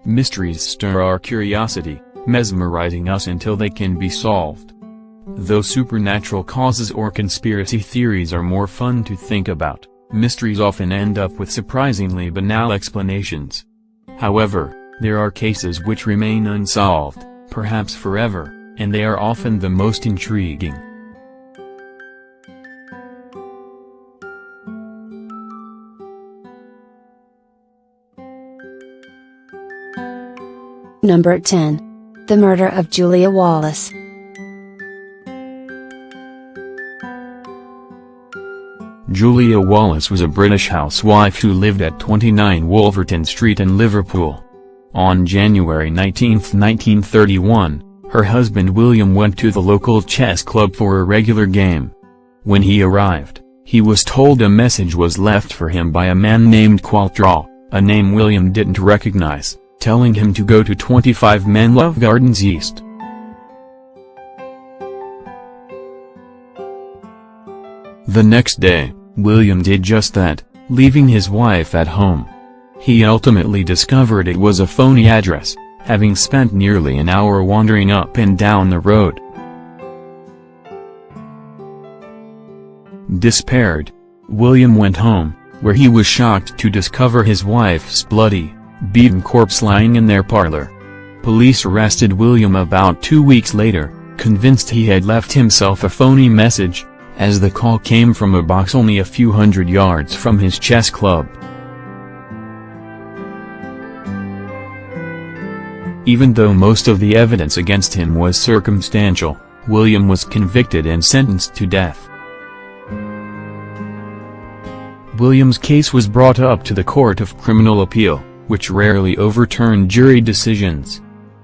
Mysteries stir our curiosity, mesmerizing us until they can be solved. Though supernatural causes or conspiracy theories are more fun to think about, mysteries often end up with surprisingly banal explanations. However, there are cases which remain unsolved, perhaps forever, and they are often the most intriguing. Number 10. The Murder of Julia Wallace. Julia Wallace was a British housewife who lived at 29 Wolverton Street in Liverpool. On January 19, 1931, her husband William went to the local chess club for a regular game. When he arrived, he was told a message was left for him by a man named Qualtraugh, a name William didn't recognize, telling him to go to 25 Menlove Gardens East. The next day, William did just that, leaving his wife at home. He ultimately discovered it was a phony address, having spent nearly an hour wandering up and down the road. Despaired, William went home, where he was shocked to discover his wife's bloody, beaten corpse lying in their parlor. Police arrested William about 2 weeks later, convinced he had left himself a phony message, as the call came from a box only a few hundred yards from his chess club. Even though most of the evidence against him was circumstantial, William was convicted and sentenced to death. William's case was brought up to the Court of Criminal Appeal, which rarely overturned jury decisions.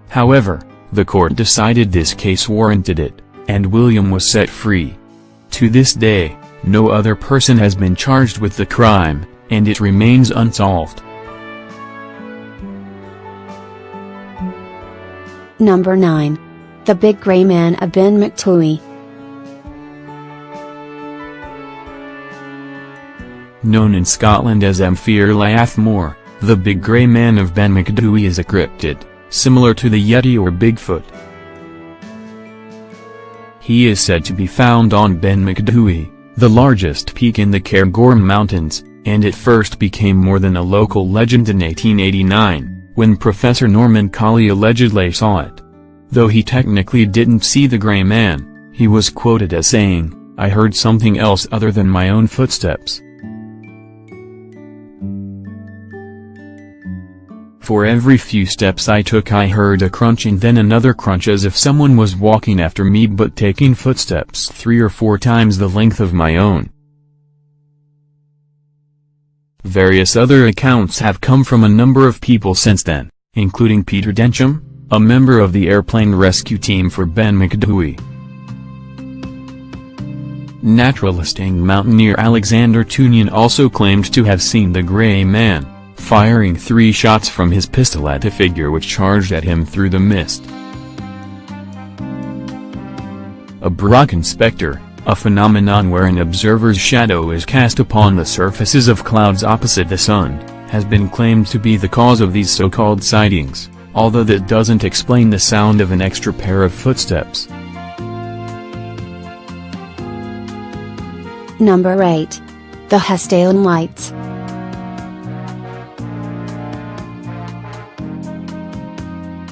However, the court decided this case warranted it, and William was set free. To this day, no other person has been charged with the crime, and it remains unsolved. Number 9. The Big Grey Man of Ben Mactooie. Known in Scotland as Amphir Lathmore, the Big Grey Man of Ben Mactooie is a cryptid, similar to the Yeti or Bigfoot. He is said to be found on Ben Mactooie, the largest peak in the Cairngorm Mountains, and it first became more than a local legend in 1889, when Professor Norman Colley allegedly saw it. Though he technically didn't see the Grey Man, he was quoted as saying, "I heard something else other than my own footsteps." For every few steps I took I heard a crunch and then another crunch, as if someone was walking after me but taking footsteps 3 or 4 times the length of my own. Various other accounts have come from a number of people since then, including Peter Densham, a member of the airplane rescue team for Ben Mactooie. Naturalist and mountaineer Alexander Tunian also claimed to have seen the Grey Man, firing 3 shots from his pistol at a figure which charged at him through the mist. A Brocken spectre, a phenomenon where an observer's shadow is cast upon the surfaces of clouds opposite the sun, has been claimed to be the cause of these so-called sightings, although that doesn't explain the sound of an extra pair of footsteps. Number 8. The Hessdalen Lights.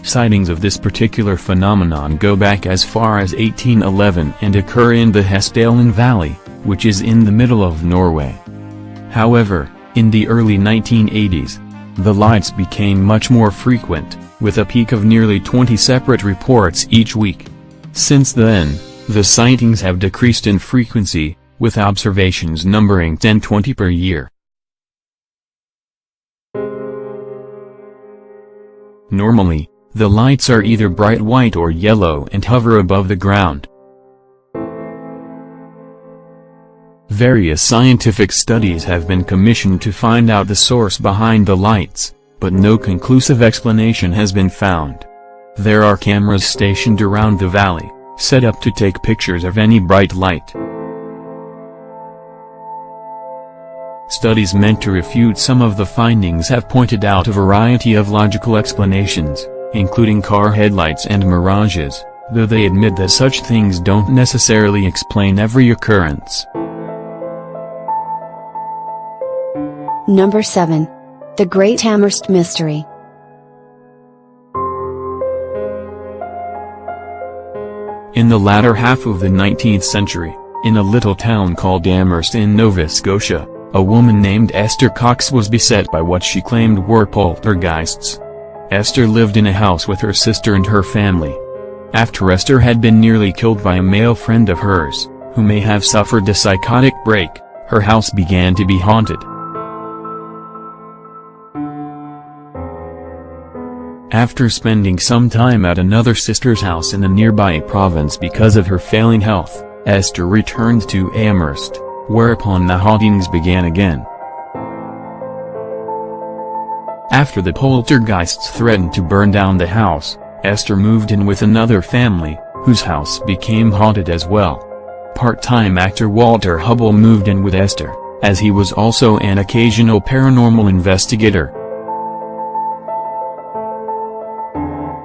Sightings of this particular phenomenon go back as far as 1811 and occur in the Hessdalen Valley, which is in the middle of Norway. However, in the early 1980s, the lights became much more frequent, with a peak of nearly 20 separate reports each week. Since then, the sightings have decreased in frequency, with observations numbering 10-20 per year. Normally, the lights are either bright white or yellow and hover above the ground. Various scientific studies have been commissioned to find out the source behind the lights, but no conclusive explanation has been found. There are cameras stationed around the valley, set up to take pictures of any bright light. Studies meant to refute some of the findings have pointed out a variety of logical explanations, including car headlights and mirages, though they admit that such things don't necessarily explain every occurrence. Number 7. The Great Amherst Mystery. In the latter half of the 19th century, in a little town called Amherst in Nova Scotia, a woman named Esther Cox was beset by what she claimed were poltergeists. Esther lived in a house with her sister and her family. After Esther had been nearly killed by a male friend of hers, who may have suffered a psychotic break, her house began to be haunted. After spending some time at another sister's house in a nearby province because of her failing health, Esther returned to Amherst, whereupon the hauntings began again. After the poltergeists threatened to burn down the house, Esther moved in with another family, whose house became haunted as well. Part-time actor Walter Hubble moved in with Esther, as he was also an occasional paranormal investigator.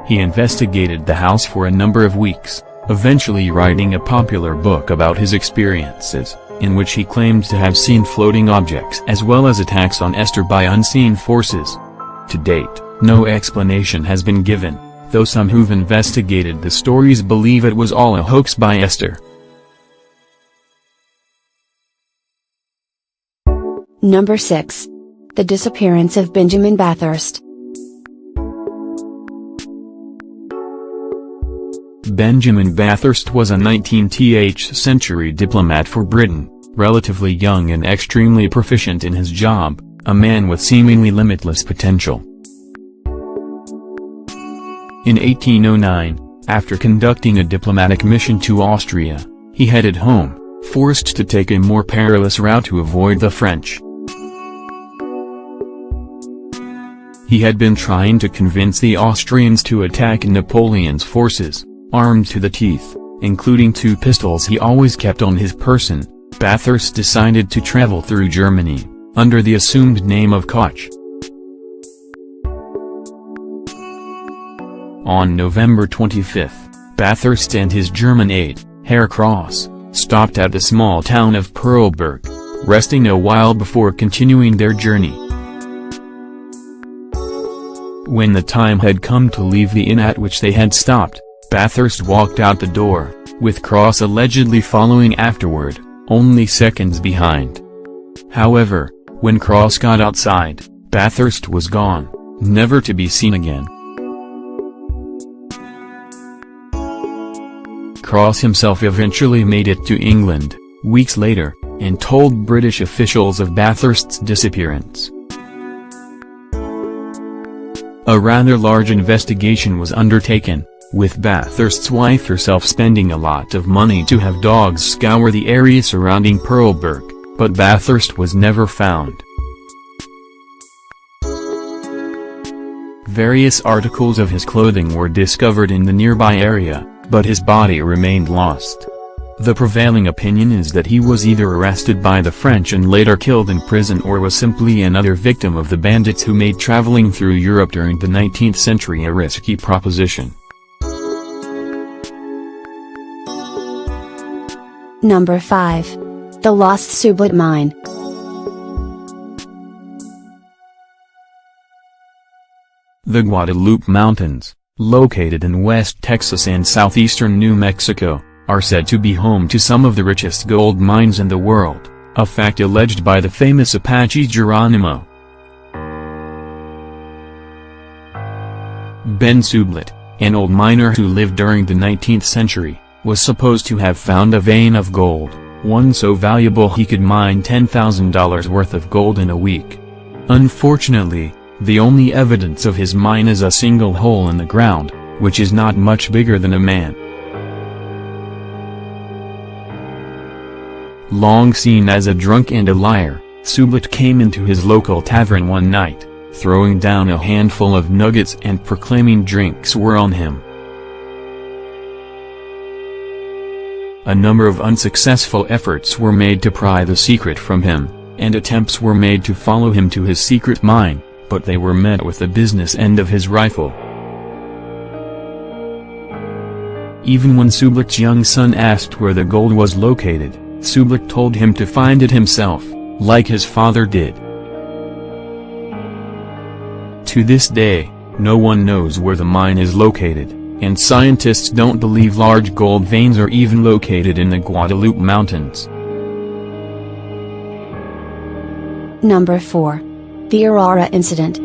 He investigated the house for a number of weeks, eventually writing a popular book about his experiences, in which he claimed to have seen floating objects as well as attacks on Esther by unseen forces. To date, no explanation has been given, though some who've investigated the stories believe it was all a hoax by Esther. Number 6. The Disappearance of Benjamin Bathurst. Benjamin Bathurst was a 19th century diplomat for Britain, relatively young and extremely proficient in his job, a man with seemingly limitless potential. In 1809, after conducting a diplomatic mission to Austria, he headed home, forced to take a more perilous route to avoid the French. He had been trying to convince the Austrians to attack Napoleon's forces, armed to the teeth, including 2 pistols he always kept on his person. Bathurst decided to travel through Germany, under the assumed name of Koch. On November 25, Bathurst and his German aide, Herr Cross, stopped at the small town of Perleberg, resting a while before continuing their journey. When the time had come to leave the inn at which they had stopped, Bathurst walked out the door, with Cross allegedly following afterward, only seconds behind. However, when Cross got outside, Bathurst was gone, never to be seen again. Cross himself eventually made it to England, weeks later, and told British officials of Bathurst's disappearance. A rather large investigation was undertaken, with Bathurst's wife herself spending a lot of money to have dogs scour the area surrounding Perleberg, but Bathurst was never found. Various articles of his clothing were discovered in the nearby area, but his body remained lost. The prevailing opinion is that he was either arrested by the French and later killed in prison or was simply another victim of the bandits who made traveling through Europe during the 19th century a risky proposition. Number 5. The Lost Sublette Mine. The Guadalupe Mountains, located in West Texas and southeastern New Mexico, are said to be home to some of the richest gold mines in the world, a fact alleged by the famous Apache Geronimo. Ben Sublette, an old miner who lived during the 19th century, was supposed to have found a vein of gold, one so valuable he could mine $10,000 worth of gold in a week. Unfortunately, the only evidence of his mine is a single hole in the ground, which is not much bigger than a man. Long seen as a drunk and a liar, Sublette came into his local tavern one night, throwing down a handful of nuggets and proclaiming drinks were on him. A number of unsuccessful efforts were made to pry the secret from him, and attempts were made to follow him to his secret mine, but they were met with the business end of his rifle. Even when Sublik's young son asked where the gold was located, Sublik told him to find it himself, like his father did. To this day, no one knows where the mine is located, and scientists don't believe large gold veins are even located in the Guadalupe Mountains. Number 4. The Aurora Incident.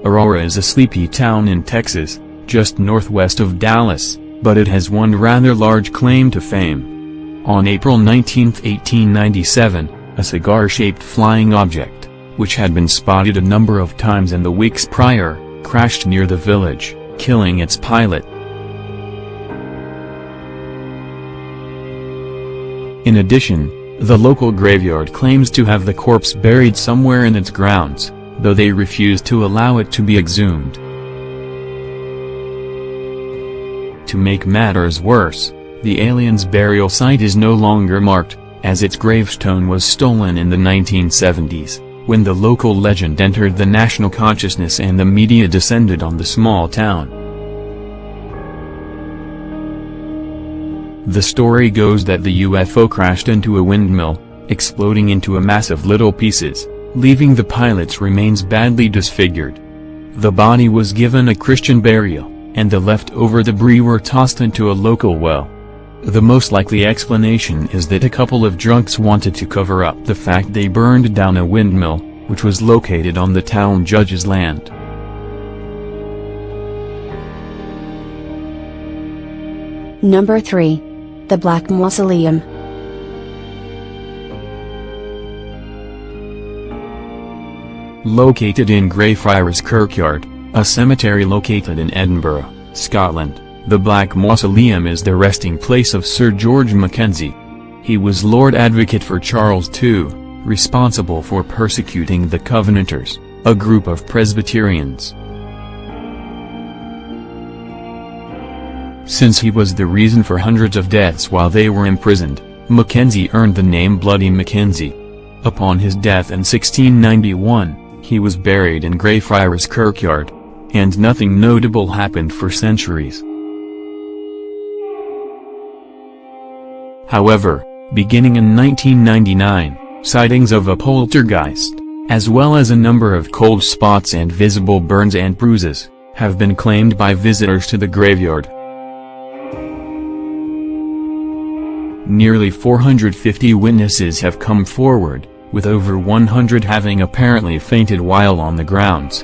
Aurora is a sleepy town in Texas, just northwest of Dallas, but it has one rather large claim to fame. On April 19, 1897, a cigar-shaped flying object, which had been spotted a number of times in the weeks prior, crashed near the village, killing its pilot. In addition, the local graveyard claims to have the corpse buried somewhere in its grounds, though they refuse to allow it to be exhumed. To make matters worse, the alien's burial site is no longer marked, as its gravestone was stolen in the 1970s, when the local legend entered the national consciousness and the media descended on the small town. The story goes that the UFO crashed into a windmill, exploding into a mass of little pieces, leaving the pilot's remains badly disfigured. The body was given a Christian burial, and the leftover debris were tossed into a local well. The most likely explanation is that a couple of drunks wanted to cover up the fact they burned down a windmill, which was located on the town judge's land. Number 3. The Black Mausoleum. Located in Greyfriars Kirkyard, a cemetery located in Edinburgh, Scotland, the Black Mausoleum is the resting place of Sir George Mackenzie. He was Lord Advocate for Charles II, responsible for persecuting the Covenanters, a group of Presbyterians. Since he was the reason for hundreds of deaths while they were imprisoned, Mackenzie earned the name Bloody Mackenzie. Upon his death in 1691, he was buried in Greyfriars Kirkyard, and nothing notable happened for centuries. However, beginning in 1999, sightings of a poltergeist, as well as a number of cold spots and visible burns and bruises, have been claimed by visitors to the graveyard. Nearly 450 witnesses have come forward, with over 100 having apparently fainted while on the grounds.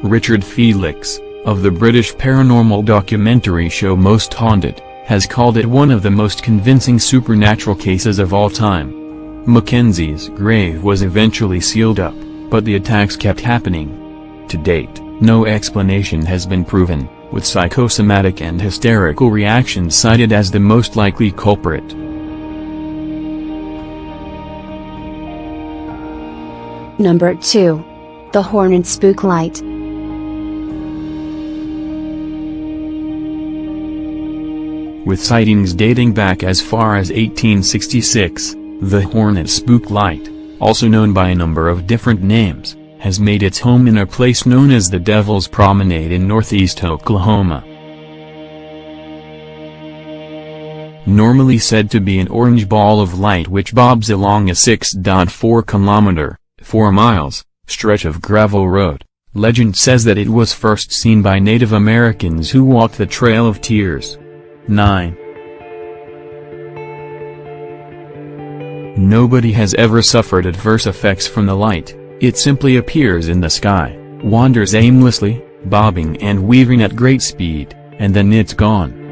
Richard Felix, of the British paranormal documentary show Most Haunted, has called it one of the most convincing supernatural cases of all time. Mackenzie's grave was eventually sealed up, but the attacks kept happening. To date, no explanation has been proven, with psychosomatic and hysterical reactions cited as the most likely culprit. Number 2. The Hornet Spook Light. With sightings dating back as far as 1866, the Hornet Spook Light, also known by a number of different names, has made its home in a place known as the Devil's Promenade in northeast Oklahoma. Normally said to be an orange ball of light which bobs along a 6.4 kilometer, 4 miles, stretch of gravel road, legend says that it was first seen by Native Americans who walked the Trail of Tears. 9. Nobody has ever suffered adverse effects from the light. It simply appears in the sky, wanders aimlessly, bobbing and weaving at great speed, and then it's gone.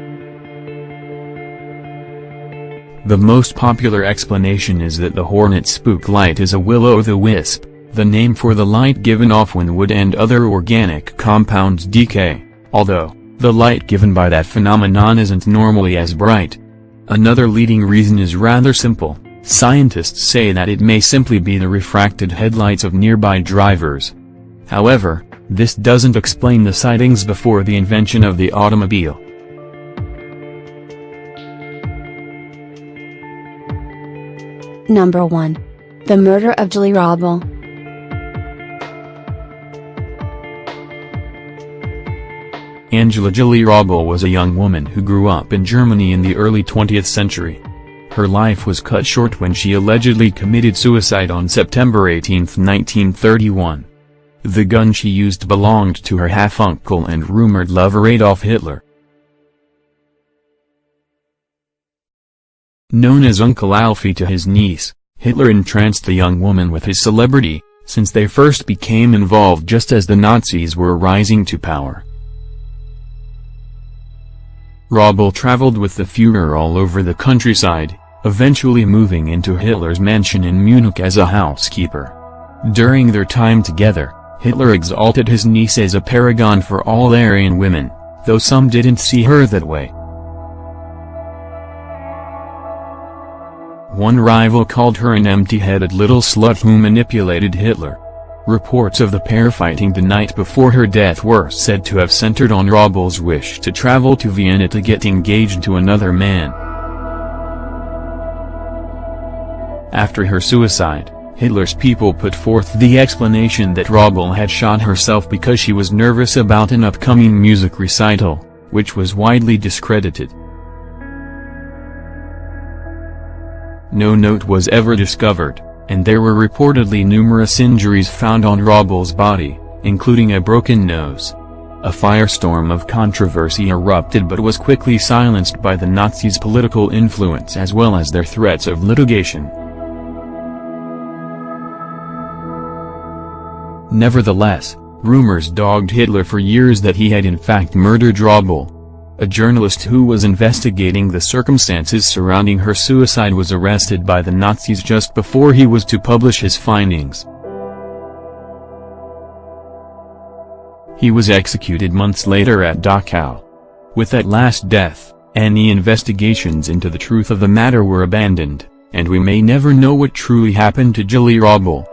The most popular explanation is that the Hornet Spook Light is a will-o'-the-wisp, the name for the light given off when wood and other organic compounds decay, although the light given by that phenomenon isn't normally as bright. Another leading reason is rather simple. Scientists say that it may simply be the refracted headlights of nearby drivers. However, this doesn't explain the sightings before the invention of the automobile. Number 1. The murder of Julie Roble. Angela Julie Roble was a young woman who grew up in Germany in the early 20th century. Her life was cut short when she allegedly committed suicide on September 18, 1931. The gun she used belonged to her half-uncle and rumored lover Adolf Hitler. Known as Uncle Alfie to his niece, Hitler entranced the young woman with his celebrity, since they first became involved just as the Nazis were rising to power. Roble traveled with the Führer all over the countryside, eventually moving into Hitler's mansion in Munich as a housekeeper. During their time together, Hitler exalted his niece as a paragon for all Aryan women, though some didn't see her that way. One rival called her an empty-headed little slut who manipulated Hitler. Reports of the pair fighting the night before her death were said to have centered on Roble's wish to travel to Vienna to get engaged to another man. After her suicide, Hitler's people put forth the explanation that Roble had shot herself because she was nervous about an upcoming music recital, which was widely discredited. No note was ever discovered, and there were reportedly numerous injuries found on Roble's body, including a broken nose. A firestorm of controversy erupted but was quickly silenced by the Nazis' political influence as well as their threats of litigation. Nevertheless, rumors dogged Hitler for years that he had in fact murdered Roble. A journalist who was investigating the circumstances surrounding her suicide was arrested by the Nazis just before he was to publish his findings. He was executed months later at Dachau. With that last death, any investigations into the truth of the matter were abandoned, and we may never know what truly happened to Julie Roble.